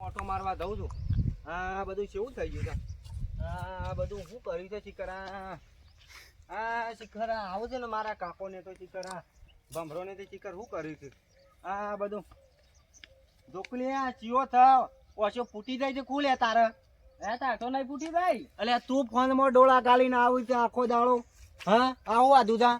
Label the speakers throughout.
Speaker 1: Auto મારવા દઉં છું. આ બધું કેવું થઈ ગયું છે? આ બધું શું કર્યું છે ચીકરા? આ ચીકરા આવું છે ને મારા કાકોને તો ચીકરા ભમરોને તો ચીકર શું કર્યું છે? આ બધું ઢોકલી આ ચિયો થાવ ઓછો ફૂટી જાય છે કુલે તારે તો નહીં ફૂટી જાય. અલે તું ફોનમાં ડોળા ગાલીને આવું છે આખો દાડો. હા આવું આધું તા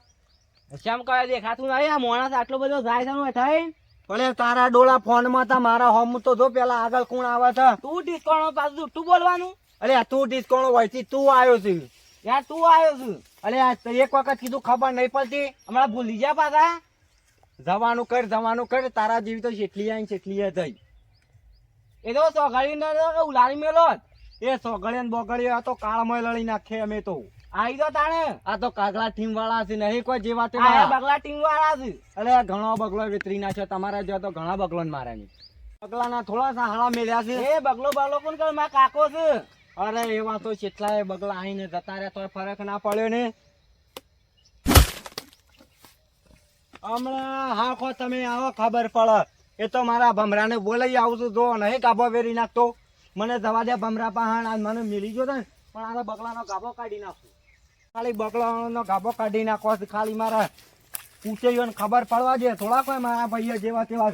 Speaker 1: શ્યામ કહે દેખાતું નહીં. આ માણસ આટલો બધો જાય છે થાય. ભલે તારા ડોળા ફોનમાં તા મારા હોમ તો જો પેલા આગળ કોણ આવે છે. તું ડિસ્કાઉન્ટ પાછું જુઠ્ઠું બોલવાનું. અરે તું ડિસ્કાઉન્ટ હોય છે તું આવ્યો છે યાર તું આવ્યો છું. અરે એક વખત કીધું ખબર નહીં પડતી હમણાં ભૂલી જા પાછા. જવાનું કર તારા જેવી તો જેટલી આવી જેટલી થઈ. એ તો સોગળી ઉલારી મેલો એ સોગળી ને બોગળી આ તો કાળમય લડી નાખે અમે તો. આવી તો તાણે આ તો કાગલા ટીમ વાળા છે નહીં કોઈ જેવા તે બગલા ટીમ વાળા છે. અરે ઘણો બગલો વિતરી નાખ્યો તમારા જો તો ઘણા બગલો ને મારે બગલા ના થોડા હાળા મેલ્યા છે. એ બગલો કોણ કર મારા કાકો છે. અરે એવા તો કેટલાય બગલા આવીને જતા રહ્યા તો ફરક ના પડ્યો ને. હમણાં હાખો તમે આવો ખબર પડે. એ તો મારા ભમરાને બોલાઈ આવું છું જો નહીં ગાભો વેરી નાખતો. મને જવા દે ભમરા પહાણ મને મિલી ગયો ને પણ આ બગલાનો ગાભો કાઢી નાખું. ખાલી બગલાનો ગાભો કાઢી નાખો ખાલી મારા પૂછે ખબર પડવા દે થોડા કોઈ મારા ભાઈઓ જેવા તેવા.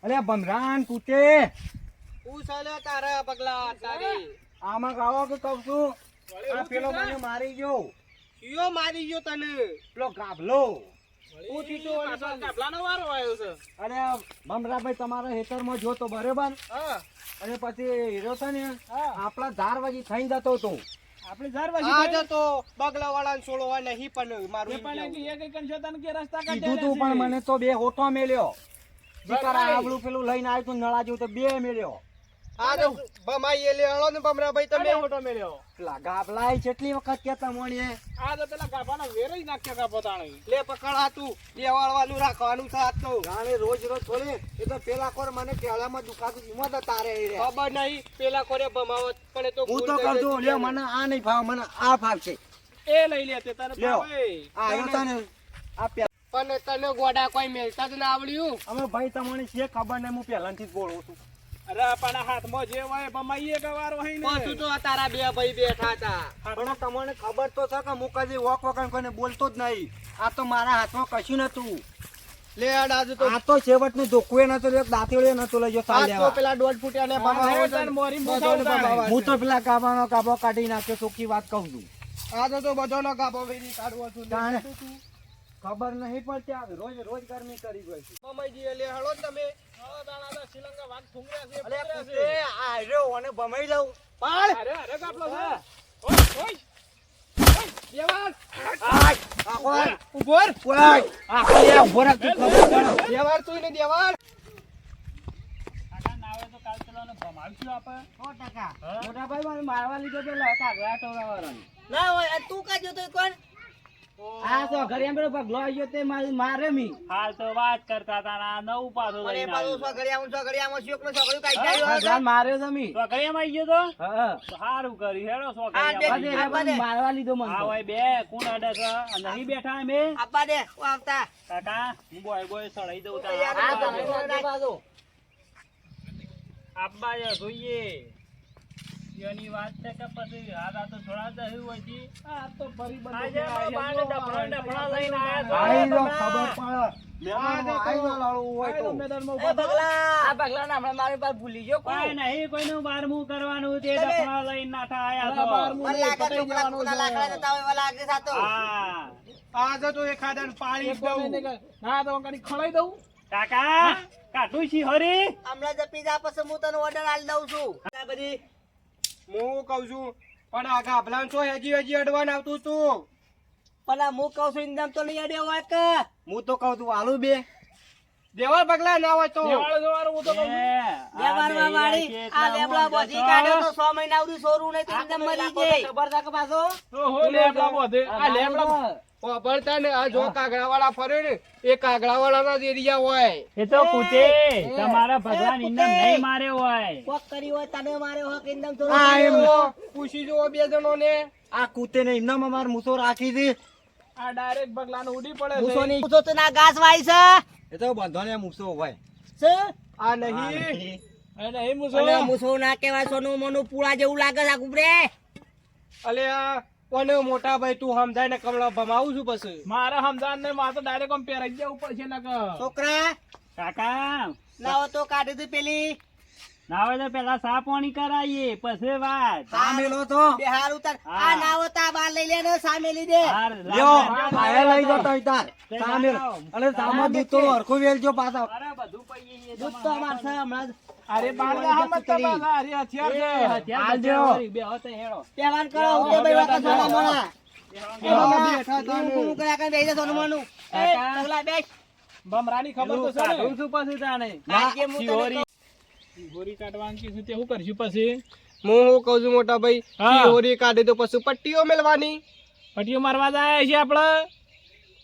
Speaker 1: અરે ભમરાન પૂછે તારા બગલા આમાં ગાવો કે કઉ છું. આ પેલો મને મારી ગયો. કયો મારી ગયો તને? પેલો ગાભલો. અરે ભમરાભાઈ તમારા હેતરમાં જોતો બરોબર. અને પછી હીરો છે ને આપડા 4 વાગે થઈને જતો હતો. આપણે 4 વાગે જતો બગલા વાળા છોડવા નહીં પણ મારું કીધું તું પણ મને તો 2 હોઠો મેલ્યો. આવડું પેલું લઈને આવ્યું તું નળા જેવું તો 2 મેલ્યો. કેટલી વખત કેતા મોણીએ લે પકડા તું દેવાળવાનું રાખવાનું રોજ થોડે એ તો પેલા કોર મને કેળામાં દુખાતું હિંમત તારે ખબર નહીં પેલા કોરે ભમાવત પણ તો હું તો કરજો લે મને આ નહીં ભાવ મને આ ભાવ છે એ લઈ લે તે તને પણ તને ગોડા કોઈ મેલતા જ ના આવડ્યું. અમે ભાઈ તમને છે ખબર નહીં હું પહેલાથી જ બોલું છું. અરે પણ હાથમાં જે હોય બમાઈએ ગવારો હઈ ને તું તો તારા 2 ભાઈ બેઠા હતા પણ તમને ખબર તો છે કે હું કદી વોક વગર કોઈને બોલતો જ નહીં. આ તો મારા હાથમાં કશું નતું. લે આજ તો આ તો છેવટ નું ધોકુએ નતો એક દાંતીળે નતો લઈ જો સાલ લેવા. આ તો પેલા 1.5 ફૂટિયા ને બમાવો હું તો પેલા ગાબાનો ગાબો કાઢી નાખ્યો ચોખ્ખી વાત કહું છું. આ તો બધોનો ગાબો વેરી કાઢવો છું ખબર નહીં પડતી. આ રોજ ગરમી કરી ગઈ છે મમ્મીજી લે હળો તમે શ્રીલંકા વાગ થુંગર્યા છે. અલે કુતે આ રહ્યો અને બમાઈ લઉં પાડ. અરે કાપલો છે. ઓય ઓય દેવાલ આખો ઉભોર ઓય આખો લે ઉભોર દેવાલ તું ને દેવાલ કાકા નાવે તો કાલ પેલો ને બમાવશું આપણે 100% મોટા ભાઈ મને મારવા લીધો પેલા કાગડા ટોરાવાળો ના હોય તું કાજો તો કોણ આ તો ઘરિયા બેરો પગલો આવ્યો તે મારે મી હાલ તો વાત કરતા તા ના નવ પાછો લઈને આવ્યો. અરે પાછો ઘરિયામાં છોકરો છોકરો કાઈ જાય જાન માર્યો તમે તો ઘરિયામાં આવ્યો તો હા સારું કરી હેડો સો ઘરિયા મારવા લીધો મને આ હોય બે કોણ અડે છે નહીં બેઠા અમે આપા દે આવતા કાકા હું બોય સડાઈ દઉં તા આ તમે પાછો આપવા જોઈએ યની વાત છે કે પછી હાડા તો થોડા દહી હોય છે. આ તો ફરી બંધ બાને ડફડા લઈને આયા તો ખબર પડે મેદાનમાં આઈનો લડવું હોય તો મેદાનમાં ઉભા બગલા આ બગલા ના હમણાં મારી પાસે ભૂલી ગયો કોઈ નહીં કોઈનું બારમું કરવાનું તે ડફડા લઈને નાઠા આયા તો બારમું પટાઈ જવાનું છે લાકડા જતા હોય વાલા આગળ સાતો હા આ જો તો એખાદન પાણી દઉં ના તો કણી ખળાઈ દઉં કાકા કાટું છી હરી હમણાં જ પીઝા પછી હું તને ઓર્ડર આલી દઉં છું. આ બધી હું કઉ છું પણ આ ગાભલાન છો હજી અડવાન આવતું તું પણ હું કઉ છું ઇન્દમ તો લઈ અડ્યો હોય કે હું તો કઉ છું આલુ બે દેવાળ પગલા ના હોય તો દેવાળ દેવાળ હું તો કહું દેવાળવા વાળી આ લેબડા બોધી કાઢ્યો તો 6 મહિના સુધી સોરું નહીં તો ઇન્દમ મરી ગઈ ખબર છે કે પાછો હો લેબડા બોધે આ લેબડા ઓબળતા ને આ જો કાગડા વાળા ફરે ને એ કાગડા વાળાના એરિયા હોય એ તો પૂછે તમારા ભગવાન ઇન્દમ નહીં મારે હોય કોક કરી હોય તને મારે હોય કે ઇન્દમ તો આ એમ પૂછી જો બે જણો ને આ કૂતે ને ઇન્દમ અમાર મૂસો રાખી દી આ ડાયરેક્ટ બગલાનો ઉડી પડે મૂસો ની મૂસો તો ના ઘાસ વાઈ છે એ તો બંધોને મૂસો હોય છે આ નહીં અરે નહીં મૂછો.
Speaker 2: અને મૂછો ના કહેવાય, સોનું મોનું પૂળા જેવું લાગે છે આ ગુબરે.
Speaker 3: અલે આ કોને મોટા ભાઈ તું સમજાય ને કમળા ભમાવું છું પછી.
Speaker 1: મારે સમજાણ નહીં, મારે તો ડાયરેક્ટ આમ પહેરાઈ જવું પડશે ને કે.
Speaker 2: છોકરા
Speaker 1: કાકા
Speaker 2: લાવો તો કાઢી દે પેલી
Speaker 1: નાવે તો પેલા સા પાણી કરાવીએ પછી વાત.
Speaker 3: સામેલો તો
Speaker 2: બે હાર ઉતાર. આ નાવો તા બાર લઈ લે ને સામે લઈ દે.
Speaker 3: લ્યો આયા લઈ જતો ઇતાર સામેલ. અને સામો દૂધ તો હરખું વેલજો પાછા.
Speaker 1: અરે બધું પૈયે છે
Speaker 2: દૂધ તો અમાર છે હમણાં જ.
Speaker 1: અરે બાર ના હમત કરવા ના, અરે હથિયાર છે.
Speaker 3: હાલ દ્યો.
Speaker 1: બે હોતે હેડો.
Speaker 2: તહેવાર કરો ઉતે ભાઈ વાકા સોના મોના. એ
Speaker 3: હા,
Speaker 2: મામા,
Speaker 3: બેઠા હતા ને.
Speaker 2: ઊંઘ કર્યા કરીને બેસી જા સોનું મોનું. એ
Speaker 1: કાકા.
Speaker 2: પગલા બેસ.
Speaker 1: ભમરાની ખબર તો છે
Speaker 3: કાઢું
Speaker 1: ને.
Speaker 3: છું પછી તાણે.
Speaker 2: આજે હું તને
Speaker 1: શિહોરી શિહોરી કાઢવાની કીધું તે શું કરશું પછી?
Speaker 3: હું શું કહું છું મોટા ભાઈ,
Speaker 1: હા.
Speaker 3: શિહોરી કાઢી તો પછી પટ્ટીઓ મેલવાની.
Speaker 1: પટીઓ મારવા જાય છે આપડે.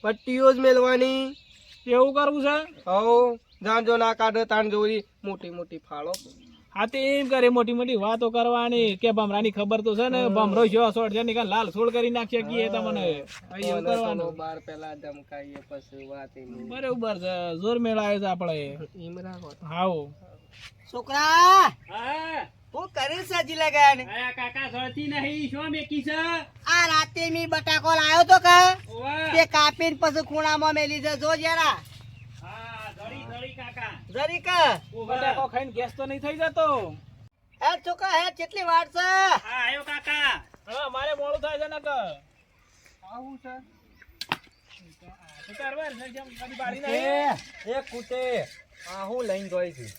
Speaker 3: પટ્ટીઓ જ મેલવાની.
Speaker 1: એવું કરવું છે?
Speaker 3: હો જાણજો ના કાઢે તાણ જોરી મોટી મોટી ફાળો.
Speaker 1: હા તે એમ કરે, મોટી મોટી વાતો કરવાની કે ભમરાની ખબર તો છે ને, ભમરો જો સોટ છે ને લાલ સોળ કરી નાખશે કે તમને. હા, એવું કરવાનું.
Speaker 3: બાર પેલા ધમકાઈએ પછી વાત એની.
Speaker 1: બરોબર છે, જોર મેળાયો છે આપડે.
Speaker 3: એમ રાખો.
Speaker 1: હાઉ.
Speaker 2: છોકરા
Speaker 1: હા
Speaker 2: હું કરી સજી લગાયા ને.
Speaker 1: આયા કાકા સળતી નહીં, શું મેકી છે?
Speaker 2: આ રાતે મી બટાકો લાયો તો કે
Speaker 1: ઓવા.
Speaker 2: તે કાપીને પછી ખૂણામાં મેલી છે. જો જરા
Speaker 1: હા, ધડી ધડી કાકા.
Speaker 2: જરીક
Speaker 1: બટાકો ખાઈને ગેસ તો નહીં થઈ જતો?
Speaker 2: હે છોકરા હે કેટલી વાર છે.
Speaker 1: હા આયો કાકા. હા મારે મોડું થાય છે ને કે.
Speaker 3: આવું છે.
Speaker 1: તો કરવાર છે જેમ કદી બાળી નહીં.
Speaker 3: એ કુતે આ હું લઈને ગઈ છું.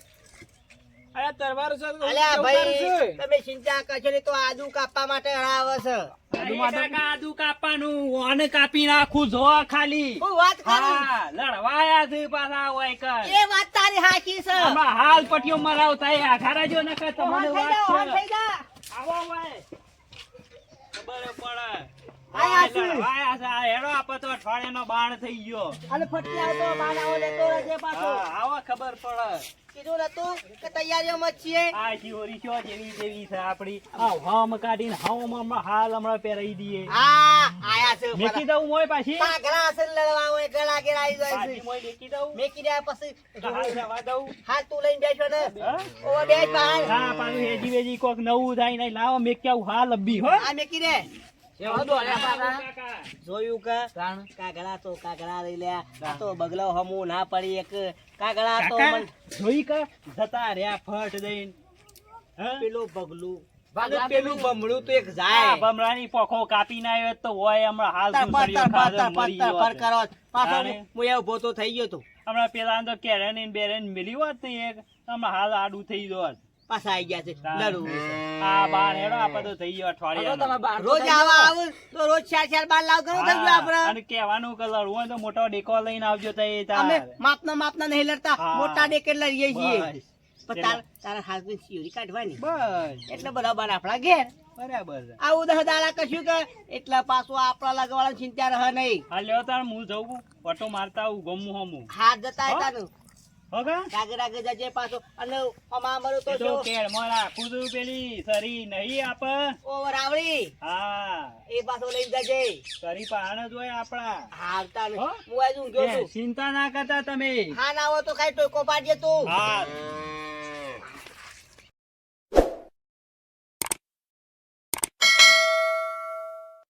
Speaker 1: અરે તરવાર છે તો
Speaker 2: અલ્યા
Speaker 1: કેવું
Speaker 2: ભાઈ
Speaker 1: કરશું?
Speaker 2: તમે ચિંતા કરશો નહીં તો આદુ કાપવા માટે હરાવે છે.
Speaker 1: આદુ કાકા આદુ કાપવાનું ઓને કાપી નાખું જો ખાલી.
Speaker 2: હું વાત કરું
Speaker 1: હા લડવાયા છે પાછા હોય કર.
Speaker 2: એ વાત તારી હાચી છે.
Speaker 1: આમાં હાલ પટીઓ મરાવતા એ આઘારા જો ન કર તમને
Speaker 2: ઓન થઈ
Speaker 1: વાત
Speaker 2: જા, ઓન
Speaker 1: છે.
Speaker 2: થઈ જા.
Speaker 1: આવો હોય ખબર પડે.
Speaker 2: આયા છે.
Speaker 1: લડવાયા છે આ હેડો આપો તો અઠવાડિયાનો બાણ થઈ ગયો.
Speaker 2: અને ફટકી આવતો બાનાઓ લેતો રહેજે પાછો.
Speaker 1: હા આવો ખબર પડે.
Speaker 2: કીધું નતું કે તૈયારીઓમાં જ છીએ.
Speaker 1: આ શિહોરી શો જેવી જેવી છે આપડી. આ હમ કાઢીને હમ હાલ હમણાં પહેરાઈ દઈએ.
Speaker 2: હા આયા છે
Speaker 1: મેકી દઉં મોય પાછી.
Speaker 2: પાઘરા છે લડવા હોય ગળા ગેરા આવી જાય
Speaker 1: પાછી
Speaker 2: છે.
Speaker 1: મોય મેકી દઉં.
Speaker 2: મેકી દે પછી
Speaker 1: હાલ જવા દઉં.
Speaker 2: હાથ તું લઈને બેસો ને.
Speaker 1: હા?
Speaker 2: ઓ બેસ બહાર.
Speaker 1: હા પાછું હેજી વેજી કોક નવું થાય નહીં લાવો મેં ક્યાં હાલ અબ્બી હો.
Speaker 2: આ મેકી દે.
Speaker 1: કાકા.
Speaker 2: જોયું કે કાગડા તો કાગડા લઈ લે. આ તો બગલો હમું ના પડી એક કાગડા તો
Speaker 1: કાકા
Speaker 2: મન
Speaker 1: જોઈ કે જતા રહ્યા ફટ દઈને. હા?
Speaker 2: પેલું બગલું
Speaker 1: અને
Speaker 2: પેલું ભમડું તો એક
Speaker 1: આ
Speaker 2: જાય
Speaker 1: ભમરાની પોખો કાપીને આવ્યો તો હોય હમણાં હાલ
Speaker 2: તરફર
Speaker 1: સુંદરીઓ
Speaker 2: તરફર
Speaker 1: ખાધો
Speaker 2: તરફર
Speaker 1: મરી ગયો
Speaker 2: તરફર
Speaker 1: છે.
Speaker 2: કરો. પાછો
Speaker 1: તાણે?
Speaker 2: હું એ ઉભો તો થઈ ગયો તો
Speaker 1: હમણાં પેલા તો કેરેન બેરેન મિલી હોત ને એક હમણાં હાલ આડું થઈ ગયો.
Speaker 2: પાછા આવી ગયા છે
Speaker 1: તાણે?
Speaker 2: લડવું છે.
Speaker 1: આ બાર હેડો આપડે તો થઈ ગયો અઠવાડિયા.
Speaker 2: રોજ આવા આવું તો રોજ 4-4 બાર લાવ ઘણું થઈ ગયું આપણે.
Speaker 1: અને કેવાનું કે લડવું હોય તો મોટો ડેકો લઈને આવજો તો એ
Speaker 2: અમે
Speaker 1: તાર.
Speaker 2: માપના નહીં લડતા
Speaker 1: હા.
Speaker 2: મોટા ડેકે લડીએ છીએ.
Speaker 1: બસ.
Speaker 2: પણ તારા હાથની શિયોરી કાઢવાની
Speaker 1: બસ
Speaker 2: એટલે બરાબર આપણા ઘેર
Speaker 1: બરાબર છે.
Speaker 2: આવું 10 દાડા કશું કે એટલે પાછું આપણા લગવાળા ચિંતા રહે નહીં.
Speaker 1: હા લ્યો તાર હું જઉં પટો મારતા આવું ગમું હમું.
Speaker 2: હાથ જતા
Speaker 1: હો?
Speaker 2: હતા
Speaker 1: હોગા?
Speaker 2: રાગે રાગે જજે પાછો. અને અમા અમારું તો
Speaker 1: એ તો
Speaker 2: જો
Speaker 1: કેળમાં રાખું છું પેલી સરી નહીં આપ.
Speaker 2: ઓ રાવડી
Speaker 1: હા
Speaker 2: એ પાછો લઈને જજે.
Speaker 1: સરી પાણ જ હોય આપડા.
Speaker 2: હા આવતા ને
Speaker 1: હો?
Speaker 2: હું આજ ઊંઘ્યો
Speaker 1: એ,
Speaker 2: છું.
Speaker 1: ચિંતા ના કરતા તમે.
Speaker 2: હા ના હોય તો ખાલી ટોકો પાડજે તું.
Speaker 1: હા